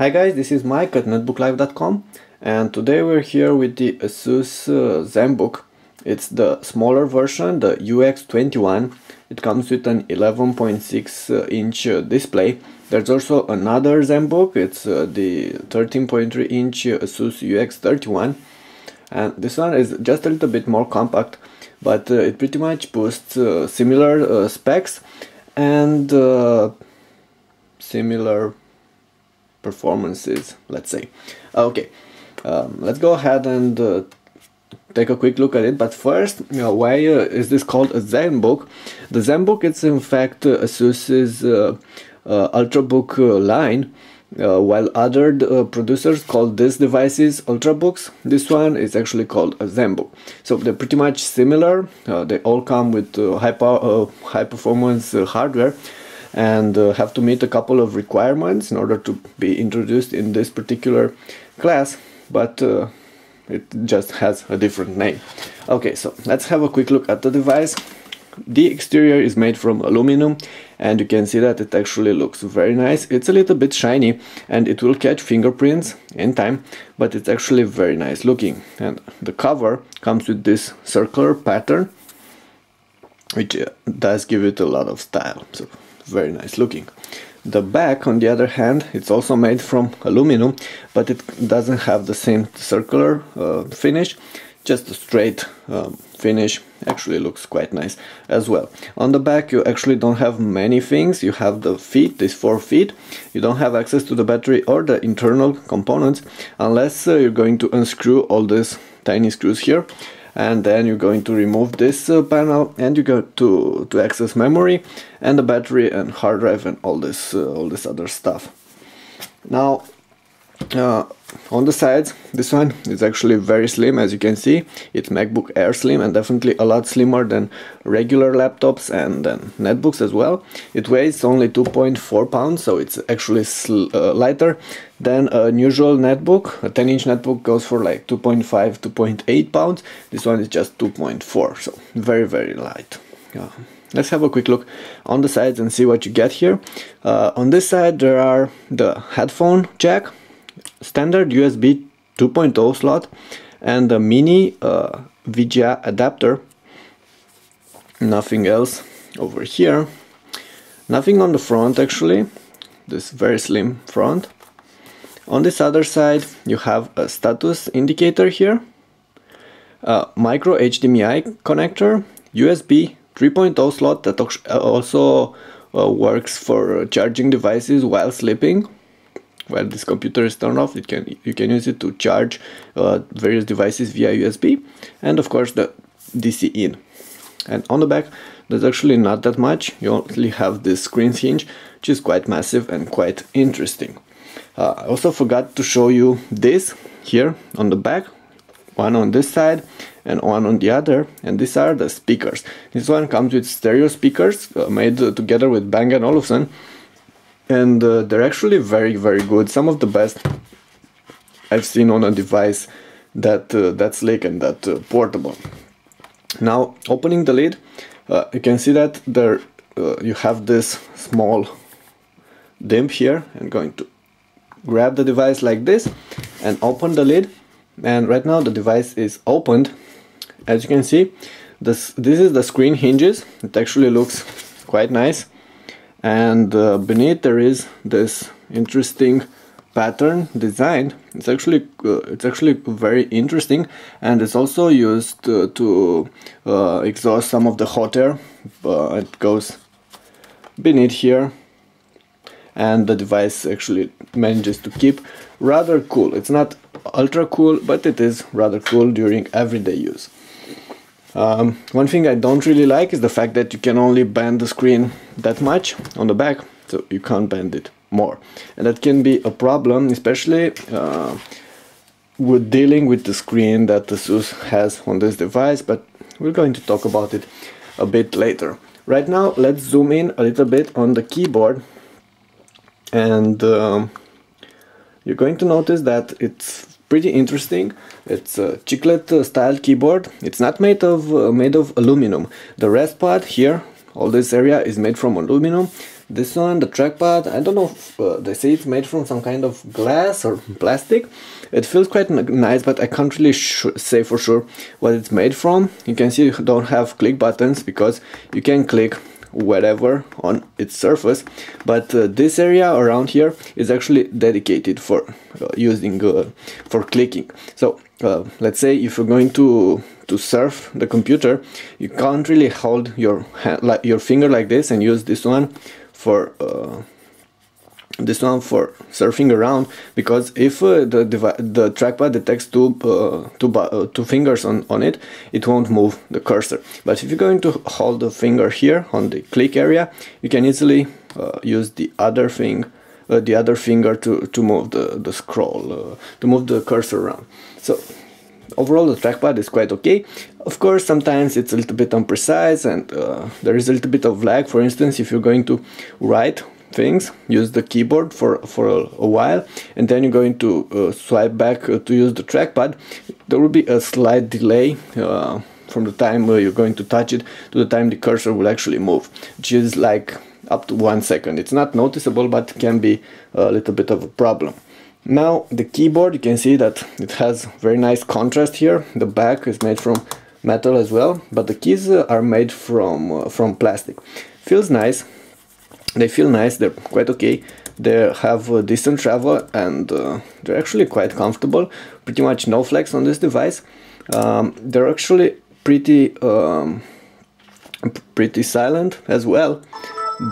Hi guys, this is Mike at netbooklive.com, and today we're here with the Asus Zenbook. It's the smaller version, the UX21. It comes with an 11.6 inch display. There's also another Zenbook, it's the 13.3 inch Asus UX31, and this one is just a little bit more compact, but it pretty much boosts similar specs and similar performances, let's say. Okay, let's go ahead and take a quick look at it. But first, why is this called a Zenbook? The Zenbook is in fact Asus's ultrabook line, while other producers call these devices ultrabooks. This one is actually called a Zenbook. So they're pretty much similar. They all come with high performance hardware, and have to meet a couple of requirements in order to be introduced in this particular class, but it just has a different name. Okay, so let's have a quick look at the device. The exterior is made from aluminum, and you can see that it actually looks very nice. It's a little bit shiny and it will catch fingerprints in time, but it's actually very nice looking. And the cover comes with this circular pattern, which does give it a lot of style. So very nice looking. The back, on the other hand, it's also made from aluminum, but it doesn't have the same circular finish, just a straight finish. Actually looks quite nice as well. On the back you actually don't have many things. You have the feet, these 4 feet. You don't have access to the battery or the internal components unless you're going to unscrew all these tiny screws here, and then you're going to remove this panel, and you go to access memory and the battery and hard drive and all this other stuff. Now on the sides, this one is actually very slim, as you can see. It's MacBook Air slim, and definitely a lot slimmer than regular laptops and then netbooks as well. It weighs only 2.4 pounds, so it's actually lighter than a usual netbook. A 10-inch netbook goes for like 2.5, 2.8 pounds. This one is just 2.4, so very, very light. Let's have a quick look on the sides and see what you get here. On this side there are the headphone jack, standard USB 2.0 slot, and the mini VGA adapter. Nothing else over here. Nothing on the front actually. This very slim front. On this other side you have a status indicator here, micro HDMI connector, USB 3.0 slot that also works for charging devices while sleeping. While this computer is turned off, you can use it to charge various devices via USB, and of course the DC in. And on the back there's actually not that much. You only have this screen hinge, which is quite massive and quite interesting. I also forgot to show you this here on the back, one on this side and one on the other, and these are the speakers. This one comes with stereo speakers made together with Bang & Olufsen, and they're actually very, very good. Some of the best I've seen on a device that's slick and that portable. Now, opening the lid, you can see that there you have this small dimp here. I'm going to grab the device like this and open the lid, and right now the device is opened. As you can see, this is the screen hinges. It actually looks quite nice, and beneath there is this interesting pattern design. It's actually very interesting, and it's also used to exhaust some of the hot air. It goes beneath here, and the device actually manages to keep rather cool. It's not ultra cool, but it is rather cool during everyday use. One thing I don't really like is the fact that you can only bend the screen that much on the back, so you can't bend it more, and that can be a problem, especially with dealing with the screen that Asus has on this device, but we're going to talk about it a bit later. Right now let's zoom in a little bit on the keyboard, and you're going to notice that it's pretty interesting. It's a chiclet style keyboard. It's not made of aluminum. The rest part here, all this area is made from aluminum, This one, the trackpad, I don't know if they say it's made from some kind of glass or plastic. It feels quite nice, but I can't really say for sure what it's made from. You can see you don't have click buttons because you can click wherever on its surface, but this area around here is actually dedicated for using for clicking. So let's say if you're going to surf the computer, you can't really hold your hand, like your finger like this, and use this one for surfing around, because if the trackpad detects two fingers on it, it won't move the cursor. But if you're going to hold the finger here on the click area, you can easily use the other finger to move the scroll, to move the cursor around. So overall the trackpad is quite okay. Of course, sometimes it's a little bit imprecise, and there is a little bit of lag. For instance, if you're going to write things, use the keyboard for a while, and then you're going to swipe back to use the trackpad, there will be a slight delay from the time you're going to touch it to the time the cursor will actually move, which is like up to 1 second. It's not noticeable, but can be a little bit of a problem. Now the keyboard, you can see that it has very nice contrast here. The back is made from metal as well, but the keys are made from plastic. Feels nice. They feel nice. They're quite okay. They have decent travel, and they're actually quite comfortable. Pretty much no flex on this device. They're actually pretty silent as well,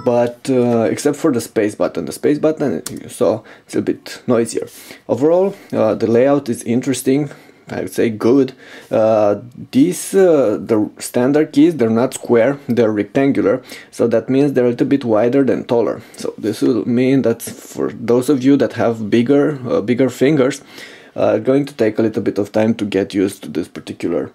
but except for the space button. The space button, you saw, it's a bit noisier. Overall, the layout is interesting. I would say good. The standard keys, they're not square, they're rectangular, so that means they're a little bit wider than taller. So this will mean that for those of you that have bigger fingers, going to take a little bit of time to get used to this particular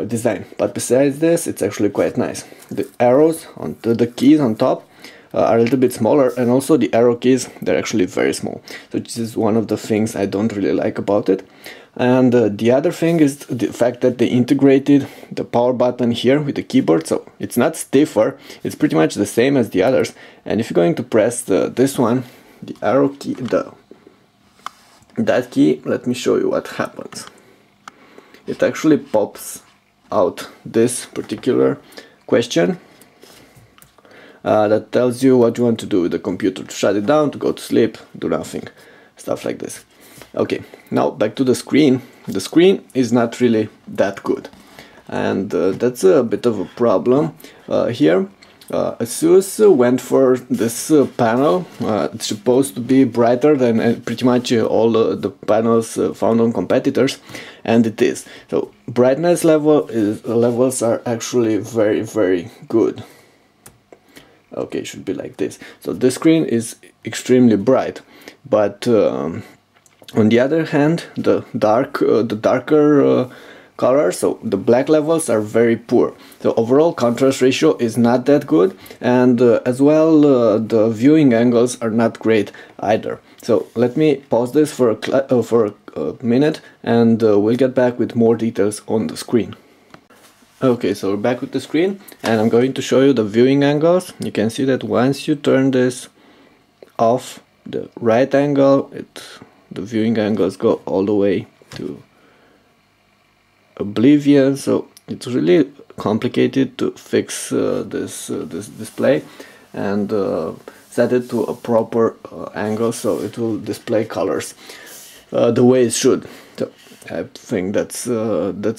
design. But besides this, it's actually quite nice. The arrows on the keys on top are a little bit smaller, and also the arrow keys, they're actually very small. So this is one of the things I don't really like about it. And the other thing is the fact that they integrated the power button here with the keyboard, so it's not stiffer, it's pretty much the same as the others. And if you're going to press this one, the arrow key, that key, let me show you what happens. It actually pops out this particular question that tells you what you want to do with the computer, to shut it down, to go to sleep, do nothing, stuff like this. Okay, now back to the screen. The screen is not really that good, and that's a bit of a problem here. Asus went for this panel. It's supposed to be brighter than pretty much all the panels found on competitors, and it is. So brightness levels are actually very, very good. Okay, it should be like this. So this screen is extremely bright, but on the other hand, the darker colors, so the black levels, are very poor. The overall contrast ratio is not that good, and as well the viewing angles are not great either. So let me pause this for a minute, and we'll get back with more details on the screen. Okay, so we're back with the screen, and I'm going to show you the viewing angles. You can see that once you turn this off, the right angle, the viewing angles go all the way to oblivion. So it's really complicated to fix this display and set it to a proper angle so it will display colors the way it should. So I think that's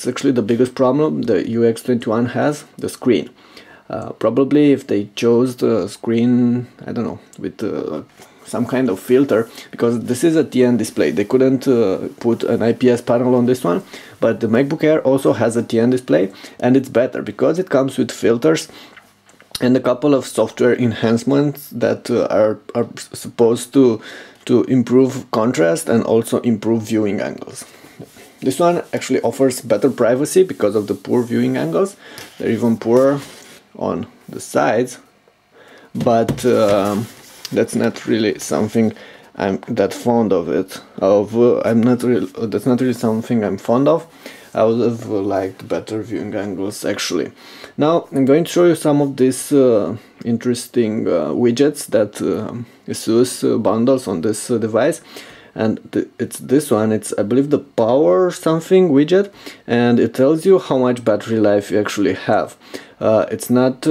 actually the biggest problem the UX21 has, the screen. Probably if they chose the screen, I don't know, with some kind of filter, because this is a TN display. They couldn't put an IPS panel on this one, but the MacBook Air also has a TN display, and it's better because it comes with filters and a couple of software enhancements that are supposed to improve contrast and also improve viewing angles. This one actually offers better privacy because of the poor viewing angles. They're even poorer on the sides, but that's not really something I'm that fond of it. That's not really something I'm fond of. I would have liked better viewing angles actually. Now I'm going to show you some of these interesting widgets that Asus bundles on this device. And it's this one, it's I believe the power something widget, and it tells you how much battery life you actually have. It's not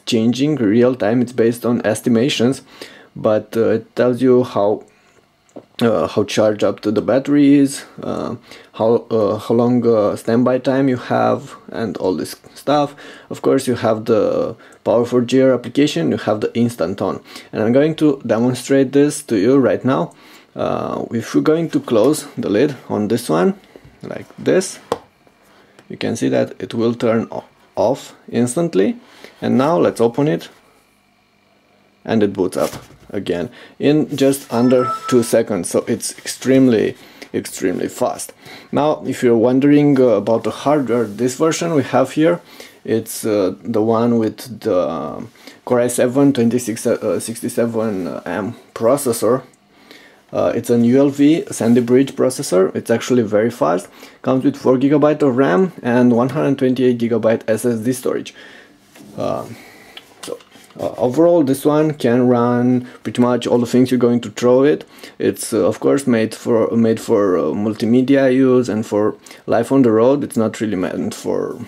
changing real time, it's based on estimations, but it tells you how charged up the battery is, how long standby time you have, and all this stuff. Of course, you have the Power4Gear application, you have the instant on, and I'm going to demonstrate this to you right now. If we're going to close the lid on this one like this, you can see that it will turn off instantly. And now let's open it, and it boots up again in just under 2 seconds, so it's extremely fast. Now if you're wondering about the hardware, this version we have here, it's the one with the Core i7-2667M processor. It's an ULV Sandy Bridge processor. It's actually very fast, comes with 4 GB of RAM and 128 GB SSD storage. Overall, this one can run pretty much all the things you're going to throw it. It's of course made for multimedia use and for life on the road. It's not really meant for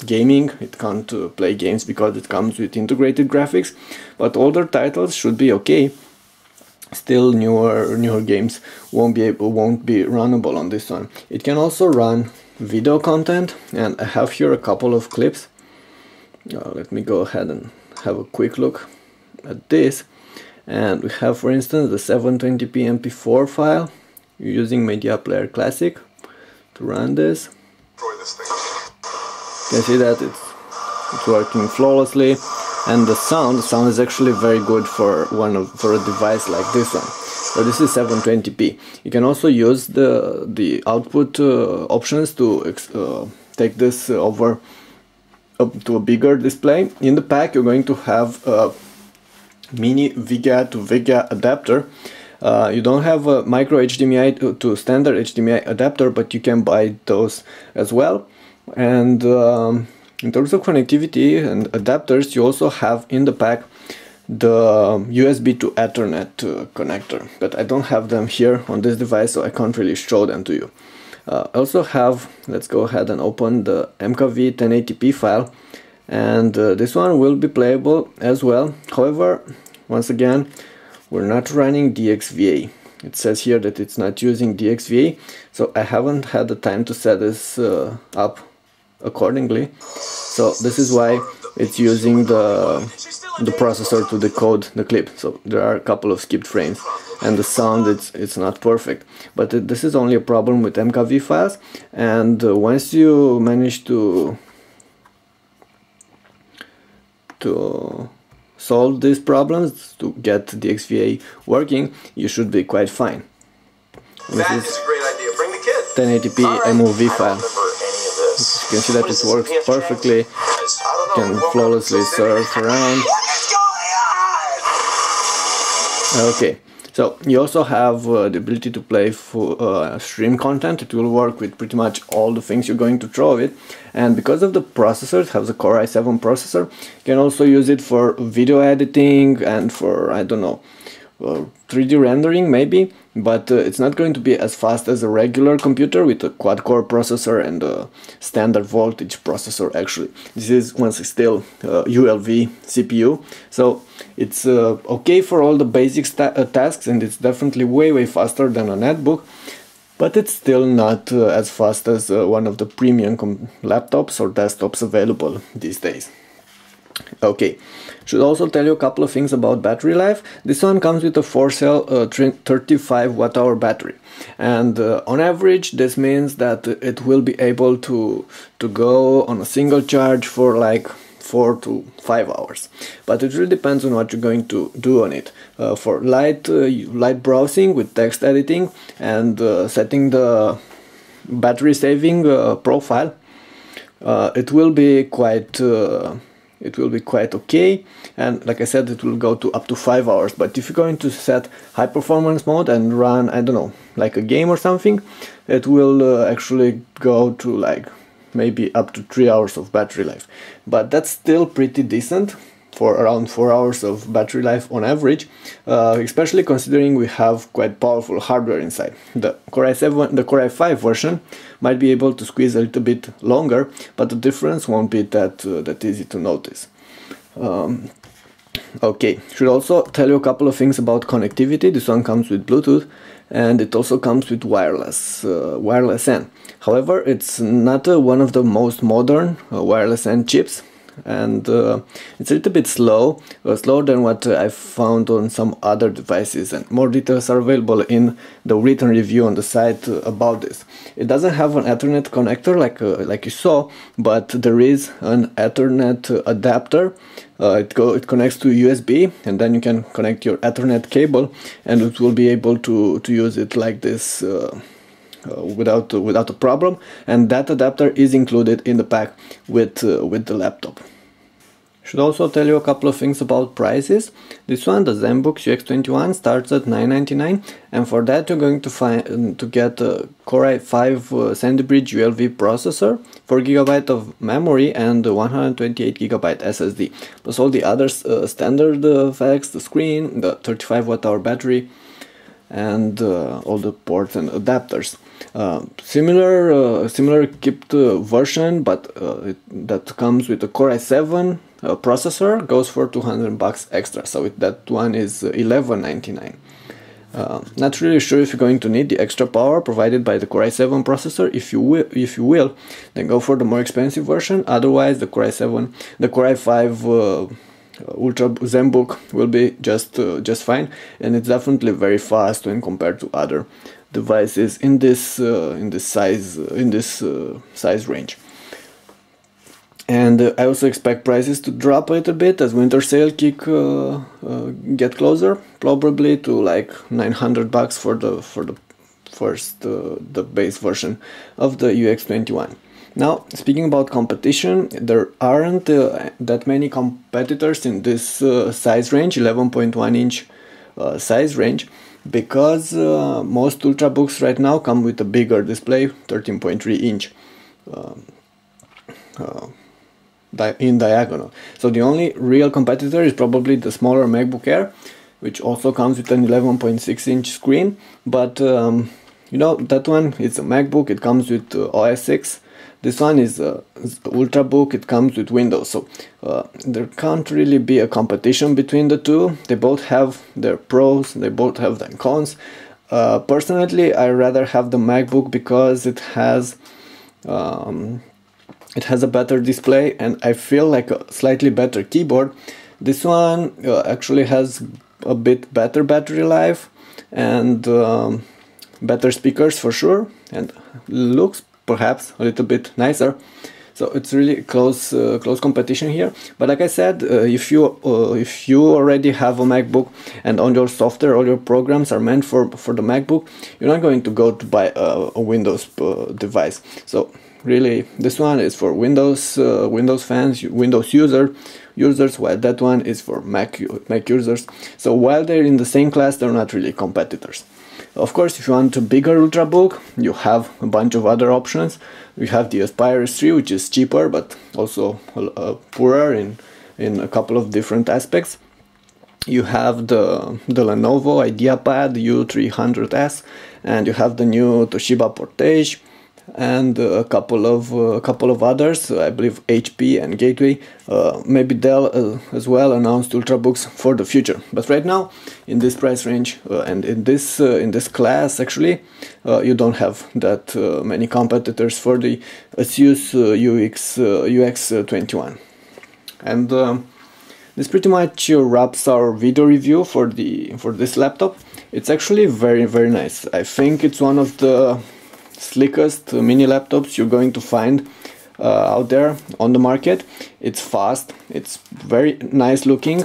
gaming. It can't play games because it comes with integrated graphics, but older titles should be okay. Still, newer games won't be runnable on this one. It can also run video content, and I have here a couple of clips. Let me go ahead and have a quick look at this. And we have, for instance, the 720p MP4 file using Media Player Classic to run this. You can see that it's working flawlessly, and the sound is actually very good for a device like this one. So this is 720p. You can also use the output options to take this over up to a bigger display. In the pack you're going to have a mini VGA to VGA adapter. You don't have a micro HDMI to standard HDMI adapter, but you can buy those as well. And in terms of connectivity and adapters, you also have in the pack the USB to Ethernet connector, but I don't have them here on this device, so I can't really show them to you. I also have, let's go ahead and open the MKV 1080p file, and this one will be playable as well. However, once again, we're not running DXVA. It says here that it's not using DXVA, so I haven't had the time to set this up accordingly. So this is why it's using the processor to decode the clip. So there are a couple of skipped frames, and the sound it's not perfect. But this is only a problem with MKV files, and once you manage to solve these problems, to get the DXVA working, you should be quite fine. This is a great idea. Bring the kids. 1080p MOV file. You can see that it works perfectly. You can flawlessly surf around. Okay, so you also have the ability to play for stream content. It will work with pretty much all the things you're going to throw it. And because of the processor, it has a Core i7 processor, you can also use it for video editing and for, I don't know, 3D rendering maybe, but it's not going to be as fast as a regular computer with a quad-core processor and a standard voltage processor. Actually, this is still ULV CPU, so it's okay for all the basic tasks, and it's definitely way faster than a netbook, but it's still not as fast as one of the premium laptops or desktops available these days. Okay, should also tell you a couple of things about battery life. This one comes with a 4-cell 35 watt-hour battery, and on average this means that it will be able to go on a single charge for like 4 to 5 hours, but it really depends on what you're going to do on it. For light browsing with text editing and setting the battery saving profile, it will be quite okay, and like I said, it will go to up to 5 hours. But if you're going to set high performance mode and run, I don't know, like a game or something, it will actually go to like maybe up to 3 hours of battery life, but that's still pretty decent for around 4 hours of battery life on average, especially considering we have quite powerful hardware inside. The Core i7, the Core i5 version might be able to squeeze a little bit longer, but the difference won't be that easy to notice. Okay, should also tell you a couple of things about connectivity. This one comes with Bluetooth, and it also comes with wireless N. However, it's not one of the most modern wireless N chips, and it's a little bit slower than what I've found on some other devices, and more details are available in the written review on the site about this. It doesn't have an Ethernet connector like you saw, but there is an Ethernet adapter. It connects to USB, and then you can connect your Ethernet cable, and it will be able to use it like this without a problem. And that adapter is included in the pack with the laptop. Should also tell you a couple of things about prices. This one, the Zenbook UX21, starts at $9.99, and for that you're going to get a Core i5 Sandy Bridge ULV processor, 4GB of memory, and 128GB SSD, plus all the other standard facts, the screen, the 35Wh battery, and all the ports and adapters. Similar kept version, but that comes with a Core i7 processor, goes for $200 extra, so that one is $11.99. Not really sure if you're going to need the extra power provided by the Core i7 processor. If you will, then go for the more expensive version. Otherwise, the Core i5 Ultra Zenbook will be just fine, and it's definitely very fast when compared to other devices in this size range. And I also expect prices to drop a little bit as winter sale get closer, probably to like $900 for the first the base version of the UX21. Now, speaking about competition, there aren't that many competitors in this size range, 11.1 inch size range, because most ultrabooks right now come with a bigger display, 13.3 inch in diagonal. So the only real competitor is probably the smaller MacBook Air, which also comes with an 11.6 inch screen, but you know, that one is a MacBook, it comes with OS X. This one is ultrabook, it comes with Windows, so there can't really be a competition between the two. They both have their pros, they both have their cons. Personally, I rather have the MacBook because it has a better display, and I feel like a slightly better keyboard. This one actually has a bit better battery life and better speakers for sure, and looks perhaps a little bit nicer. So it's really close competition here. But like I said, if you already have a MacBook and on your software all your programs are meant for the MacBook, you're not going to go to buy a Windows device. So really, this one is for Windows fans, Windows users, while that one is for Mac users. So while they're in the same class, they're not really competitors. Of course, if you want a bigger ultrabook, you have a bunch of other options. We have the Aspire S3, which is cheaper but also poorer in a couple of different aspects. You have the Lenovo IdeaPad U300S, and you have the new Toshiba Portage, and a couple of others. I believe HP and Gateway, maybe Dell as well announced ultrabooks for the future. But right now, in this price range and in this class, actually, you don't have that many competitors for the Asus UX21. And this pretty much wraps our video review for this laptop. It's actually very nice. I think it's one of the slickest mini laptops you're going to find out there on the market. It's fast, it's very nice looking,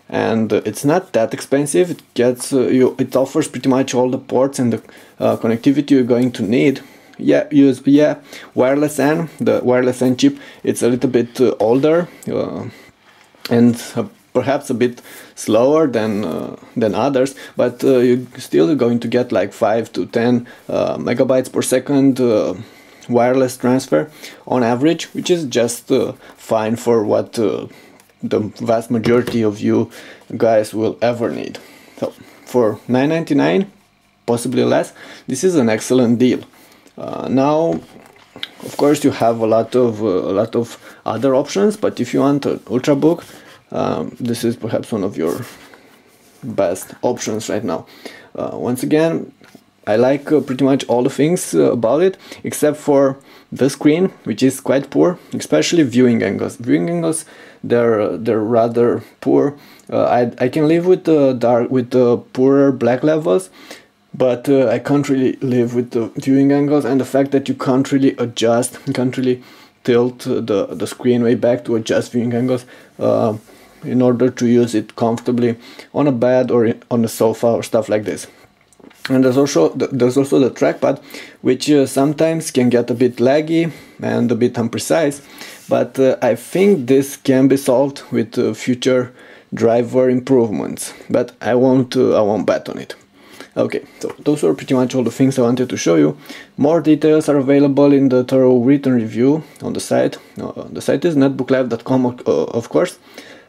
and it's not that expensive. It gets it offers pretty much all the ports and the connectivity you're going to need. Wireless N, the wireless N chip, it's a little bit older and perhaps a bit slower than others, but you're still going to get like 5 to 10 megabytes per second wireless transfer on average, which is just fine for what the vast majority of you guys will ever need. So for $9.99, possibly less, this is an excellent deal. Now, of course, you have a lot of other options, but if you want an ultrabook, this is perhaps one of your best options right now. Once again, I like pretty much all the things about it, except for the screen, which is quite poor, especially viewing angles. Viewing angles, they're rather poor. I can live with the poorer black levels, but I can't really live with the viewing angles and the fact that you can't really adjust, you can't really tilt the screen way back to adjust viewing angles in order to use it comfortably on a bed or on a sofa or stuff like this. And there's also the trackpad, which sometimes can get a bit laggy and a bit imprecise, but I think this can be solved with future driver improvements, but I won't bet on it. Okay, so those were pretty much all the things I wanted to show you. More details are available in the thorough written review on the site. The site is netbooklive.com, of course.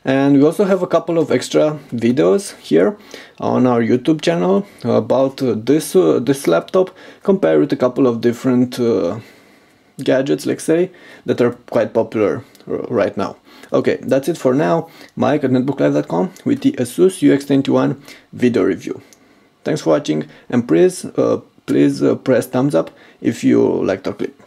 And we also have a couple of extra videos here on our YouTube channel about this laptop, compared with a couple of different gadgets, let's say, that are quite popular right now. Okay, that's it for now. Mike at netbooklive.com with the Asus UX21 video review. Thanks for watching, and please press thumbs up if you liked our clip.